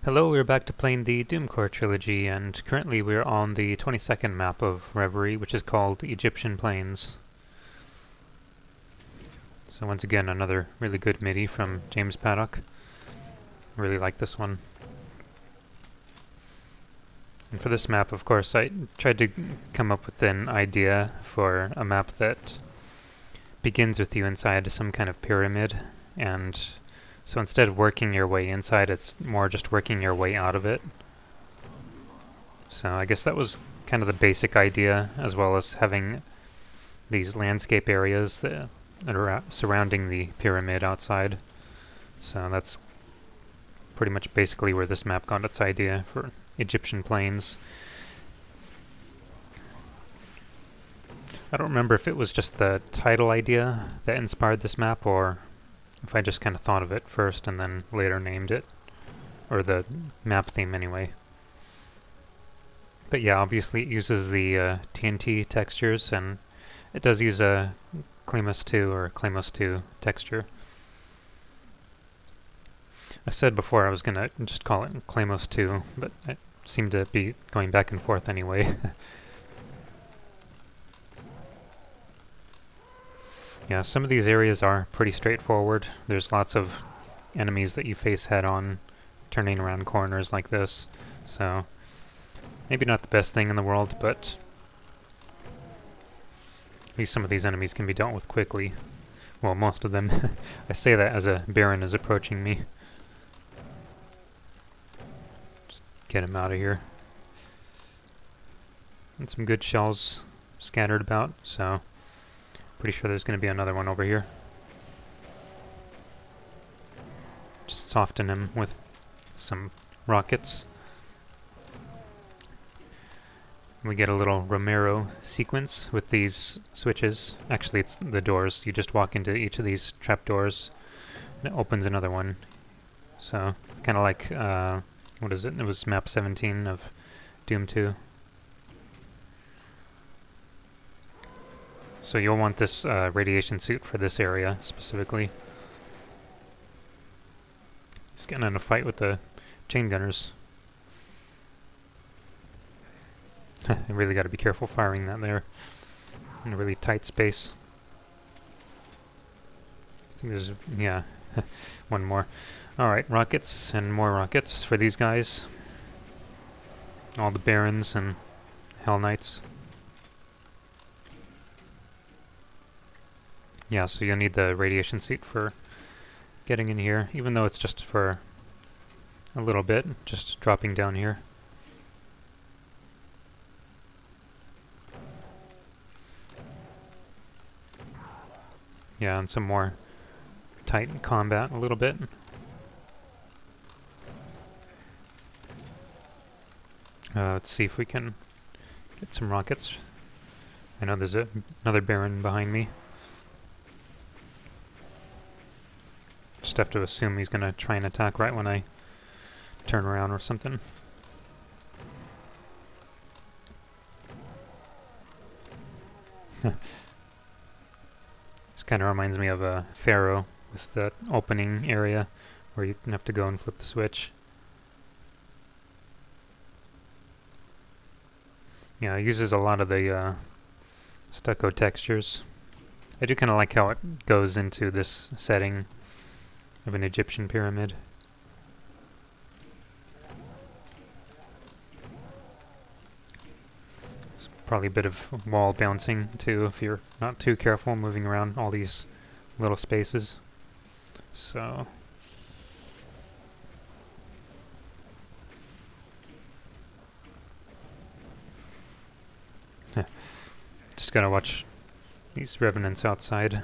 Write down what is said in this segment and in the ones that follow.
Hello, we're back to playing the Doomcore Trilogy, and currently we're on the 22nd map of Reverie, which is called Egyptian Plains. So once again, another really good MIDI from James Paddock. Really like this one. And for this map, of course, I tried to come up with an idea for a map that begins with you inside some kind of pyramid, and so instead of working your way inside, it's more just working your way out of it. So I guess that was kind of the basic idea, as well as having these landscape areas that are surrounding the pyramid outside. So that's pretty much basically where this map got its idea for Egyptian Plains. I don't remember if it was just the title idea that inspired this map, or if I just kind of thought of it first and then later named it, or the map theme anyway. But yeah, obviously it uses the TNT textures, and it does use a Claymos 2 or Claymos 2 texture. I said before I was going to just call it Claymos 2, but I seem to be going back and forth anyway. Yeah, some of these areas are pretty straightforward. There's lots of enemies that you face head on, turning around corners like this. So, maybe not the best thing in the world, but at least some of these enemies can be dealt with quickly. Well, most of them. I say that as a Baron is approaching me. Just get him out of here. And some good shells scattered about, so pretty sure there's going to be another one over here. Just soften him with some rockets. We get a little Romero sequence with these switches. Actually, it's the doors. You just walk into each of these trapdoors, and it opens another one. So, kind of like, what is it? It was map 17 of Doom 2. So you'll want this radiation suit for this area, specifically. He's getting in a fight with the chain gunners. You really got to be careful firing that there in a really tight space. I think there's, yeah, one more. Alright, rockets and more rockets for these guys. All the Barons and Hell Knights. Yeah, so you'll need the radiation suit for getting in here, even though it's just for a little bit, just dropping down here. Yeah, and some more tight combat a little bit. Let's see if we can get some rockets. I know there's another Baron behind me. Just have to assume he's going to try and attack right when I turn around or something. This kind of reminds me of a Pharaoh with that opening area where you have to go and flip the switch. Yeah, it uses a lot of the stucco textures. I do kind of like how it goes into this setting of an Egyptian pyramid. There's probably a bit of wall bouncing too if you're not too careful moving around all these little spaces. So just gotta watch these revenants outside.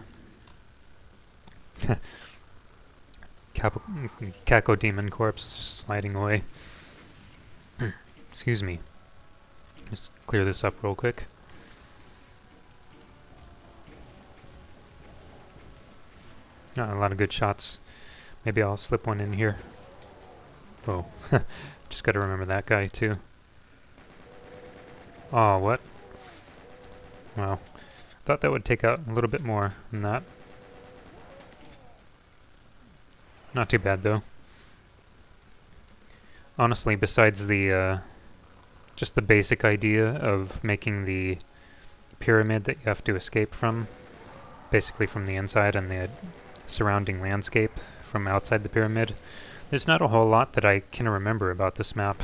Caco Demon Corpse is just sliding away. Excuse me. Just clear this up real quick. A lot of good shots. Maybe I'll slip one in here. Oh, just gotta remember that guy too. Oh, what? Wow. Thought that would take out a little bit more than that. Not too bad though. honestly, besides the just the basic idea of making the pyramid that you have to escape from, basically from the inside, and the surrounding landscape from outside the pyramid, there's not a whole lot that I can remember about this map.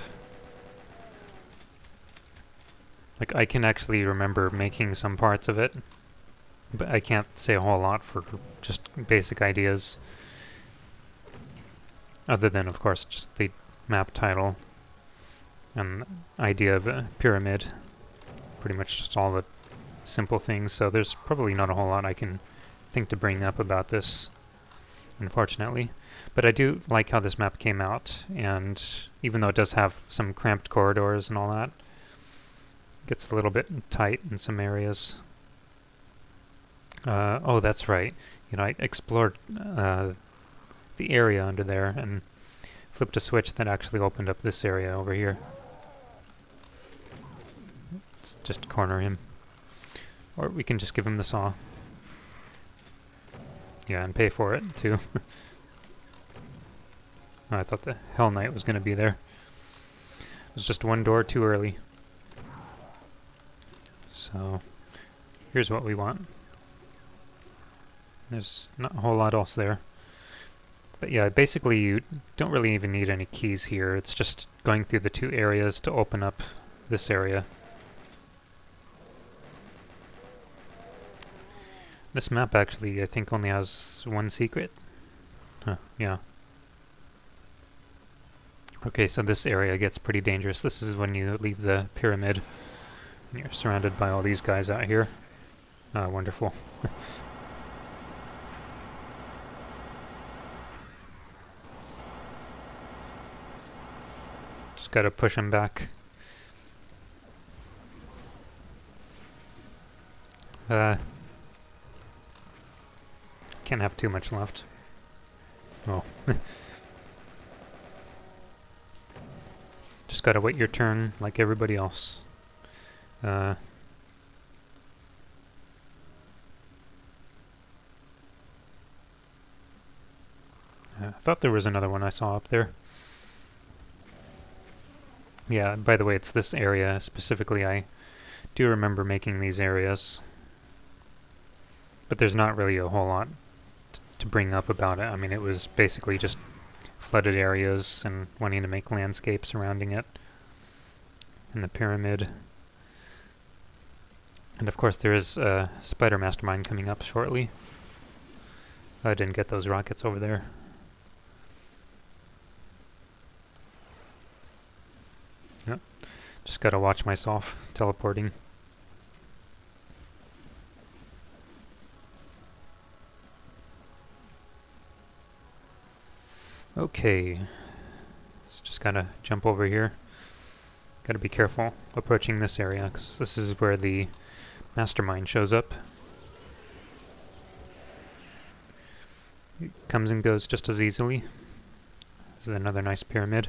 Like, I can actually remember making some parts of it, but I can't say a whole lot for just basic ideas. Other than, of course, just the map title and idea of a pyramid. Pretty much just all the simple things, so there's probably not a whole lot I can think to bring up about this, unfortunately. But I do like how this map came out, and even though it does have some cramped corridors and all that, it gets a little bit tight in some areas. Oh, that's right. You know, I explored the area under there and flipped a switch that actually opened up this area over here. Let's just corner him. Or we can just give him the saw. Yeah, and pay for it, too. Oh, I thought the Hell Knight was going to be there. It was just one door too early. So, here's what we want. There's not a whole lot else there. But yeah, basically you don't really even need any keys here. It's just going through the two areas to open up this area. This map actually, I think, only has one secret. Huh, yeah. Okay, so this area gets pretty dangerous. This is when you leave the pyramid and you're surrounded by all these guys out here. Ah, wonderful. Just gotta push him back. Can't have too much left. Oh. Just gotta wait your turn like everybody else. I thought there was another one I saw up there. Yeah, by the way, it's this area specifically. I do remember making these areas. But there's not really a whole lot to bring up about it. I mean, it was basically just flooded areas and wanting to make landscapes surrounding it. And the pyramid. And of course there is a Spider Mastermind coming up shortly. I didn't get those rockets over there. Yep. Just gotta watch myself teleporting. Okay. Just gotta jump over here. Gotta be careful approaching this area, because this is where the Mastermind shows up. It comes and goes just as easily. This is another nice pyramid.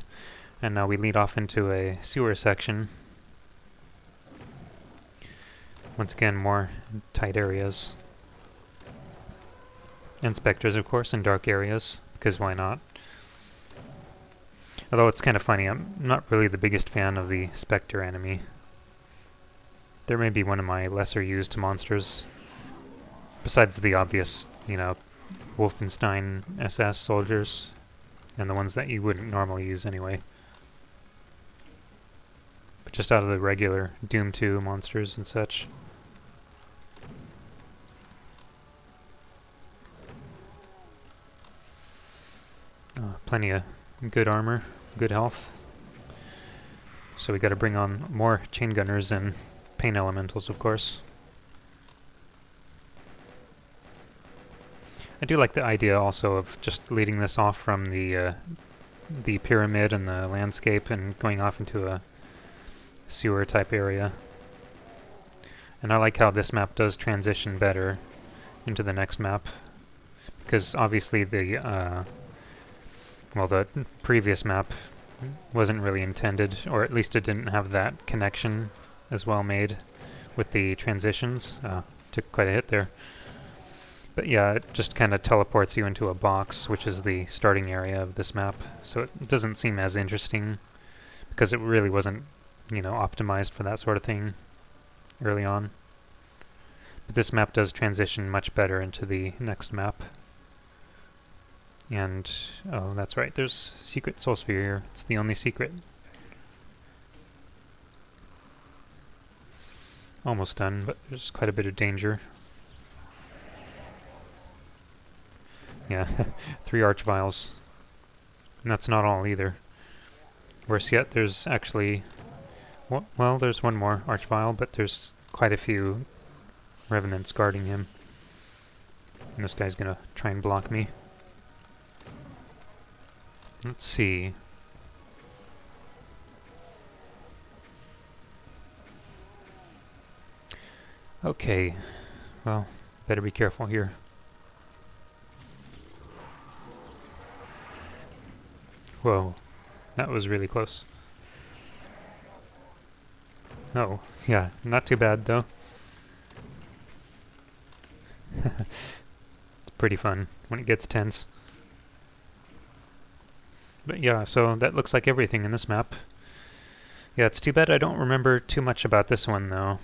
And now we lead off into a sewer section. Once again, more tight areas. And specters, of course, in dark areas, because why not? Although it's kind of funny, I'm not really the biggest fan of the Spectre enemy. There may be one of my lesser used monsters. Besides the obvious, you know, Wolfenstein SS soldiers, and the ones that you wouldn't normally use anyway. But just out of the regular Doom 2 monsters and such. Plenty of good armor, good health. So we gotta bring on more chain gunners and pain elementals, of course. I do like the idea also of just leading this off from the pyramid and the landscape and going off into a sewer type area. And I like how this map does transition better into the next map, because obviously the previous map wasn't really intended, or at least it didn't have that connection as well made with the transitions. Took quite a hit there. But yeah, it just kind of teleports you into a box, which is the starting area of this map, so it doesn't seem as interesting because it really wasn't, optimized for that sort of thing early on. But this map does transition much better into the next map. And, oh, that's right, there's secret soul sphere here. It's the only secret. Almost done, but there's quite a bit of danger. Yeah, 3 arch vials. And that's not all either. Worse yet, there's actually... Well, there's one more arch vial, but there's quite a few revenants guarding him. And this guy's gonna try and block me. Let's see. Okay. Well, better be careful here. Whoa. That was really close. Oh, yeah, not too bad though. It's pretty fun when it gets tense. But yeah, so that looks like everything in this map. Yeah, it's too bad I don't remember too much about this one though.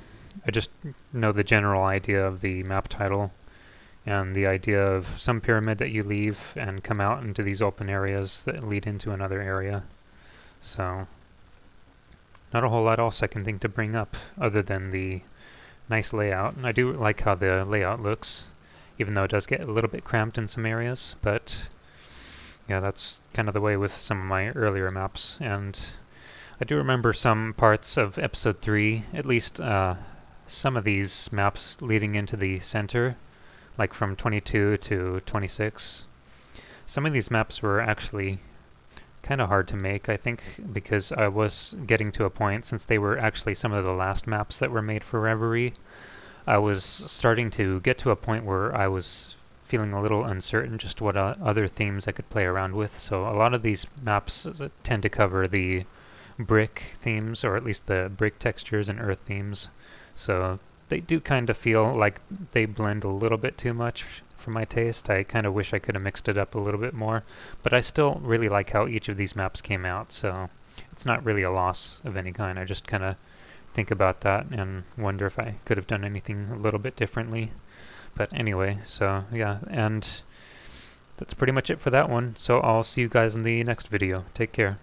I just know the general idea of the map title and the idea of some pyramid that you leave and come out into these open areas that lead into another area. So, not a whole lot else I can think to bring up other than the nice layout. And I do like how the layout looks, even though it does get a little bit cramped in some areas, but yeah, that's kind of the way with some of my earlier maps. And I do remember some parts of episode 3, at least some of these maps leading into the center, like from 22 to 26. Some of these maps were actually kind of hard to make, I think, because I was getting to a point, since they were actually some of the last maps that were made for Reverie, I was starting to get to a point where I was feeling a little uncertain just what other themes I could play around with. So a lot of these maps tend to cover the brick themes, or at least the brick textures and earth themes. So they do kind of feel like they blend a little bit too much for my taste. I kind of wish I could have mixed it up a little bit more, but I still really like how each of these maps came out, so it's not really a loss of any kind. I just kind of think about that and wonder if I could have done anything a little bit differently. But anyway, so yeah, and that's pretty much it for that one. So I'll see you guys in the next video. Take care.